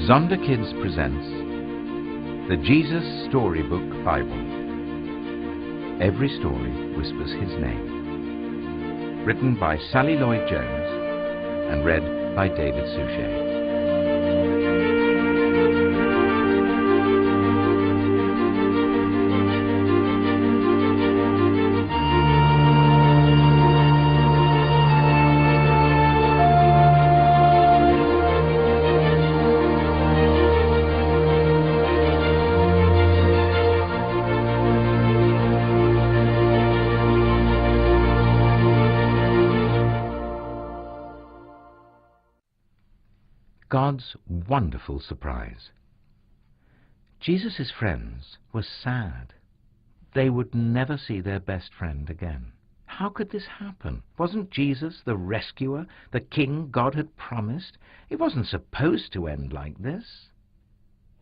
Zonda Kids presents the Jesus Storybook Bible. Every story whispers his name. Written by Sally Lloyd-Jones and read by David Suchet. God's wonderful surprise. Jesus' friends were sad. They would never see their best friend again. How could this happen? Wasn't Jesus the rescuer, the king God had promised? It wasn't supposed to end like this.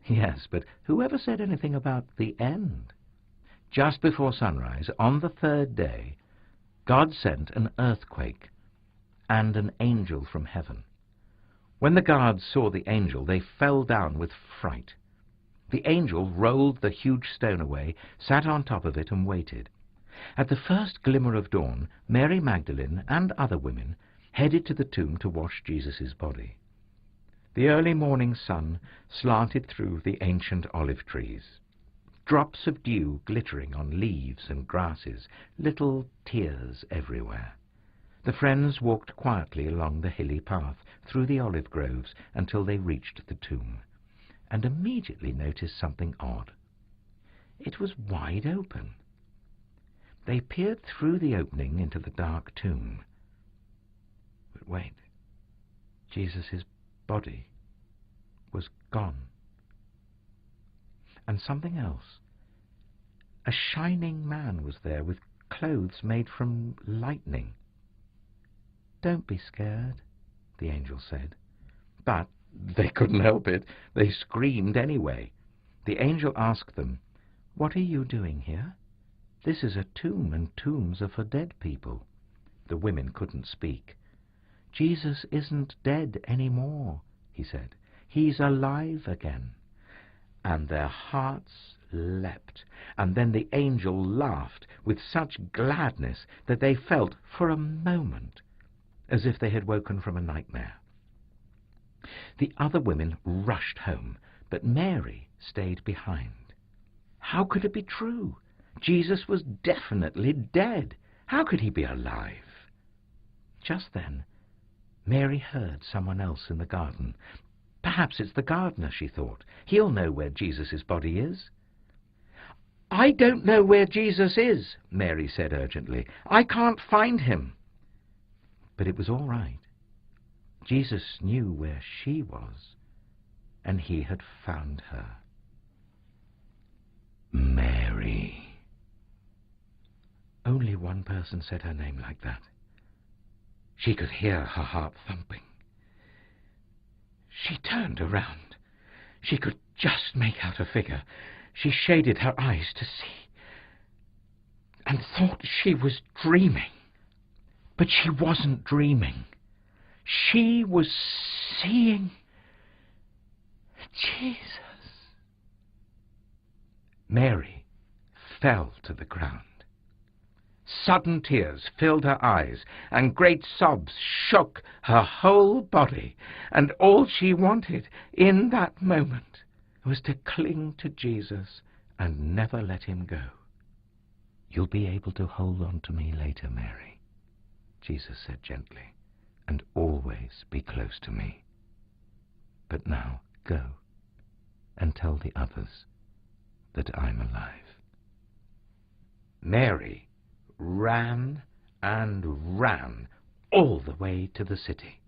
Yes, but whoever said anything about the end? Just before sunrise, on the third day, God sent an earthquake and an angel from heaven. When the guards saw the angel, they fell down with fright. The angel rolled the huge stone away, sat on top of it, and waited. At the first glimmer of dawn, Mary Magdalene and other women headed to the tomb to wash Jesus' body. The early morning sun slanted through the ancient olive trees, drops of dew glittering on leaves and grasses, little tears everywhere. The friends walked quietly along the hilly path, through the olive groves, until they reached the tomb, and immediately noticed something odd. It was wide open. They peered through the opening into the dark tomb. But wait, Jesus' body was gone. And something else. A shining man was there with clothes made from lightning. "Don't be scared," the angel said. But they couldn't help it. They screamed anyway. The angel asked them, "What are you doing here? This is a tomb, and tombs are for dead people." The women couldn't speak. "Jesus isn't dead anymore," he said. "He's alive again." And their hearts leapt. And then the angel laughed with such gladness that they felt for a moment as if they had woken from a nightmare. The other women rushed home, but Mary stayed behind. How could it be true? Jesus was definitely dead. How could he be alive? Just then, Mary heard someone else in the garden. Perhaps it's the gardener, she thought. He'll know where Jesus' body is. "I don't know where Jesus is," Mary said urgently. "I can't find him." But it was all right. Jesus knew where she was, and he had found her. Mary. Only one person said her name like that. She could hear her heart thumping. She turned around. She could just make out a figure. She shaded her eyes to see, and thought she was dreaming. But she wasn't dreaming. She was seeing Jesus. Mary fell to the ground. Sudden tears filled her eyes, and great sobs shook her whole body, and all she wanted in that moment was to cling to Jesus and never let him go. "You'll be able to hold on to me later, Mary," Jesus said gently, "and always be close to me. But now go and tell the others that I'm alive." Mary ran and ran all the way to the city.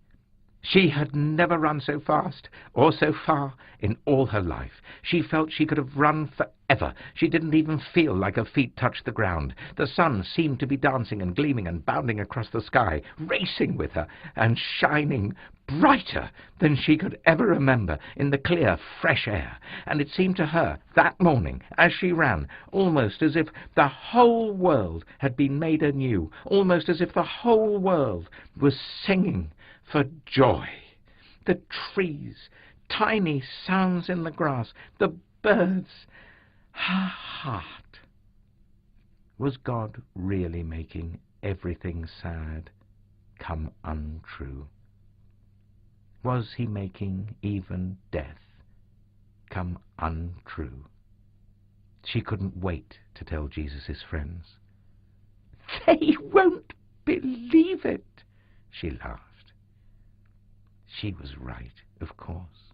She had never run so fast or so far in all her life. She felt she could have run forever. She didn't even feel like her feet touched the ground. The sun seemed to be dancing and gleaming and bounding across the sky, racing with her and shining brighter than she could ever remember in the clear, fresh air. And it seemed to her that morning, as she ran, almost as if the whole world had been made anew, almost as if the whole world was singing for joy. The trees tiny sounds in the grass, the birds, her heart. Was God really making everything sad come untrue? Was he making even death come untrue? She couldn't wait to tell Jesus' friends. "They won't believe it," she laughed. She was right, of course.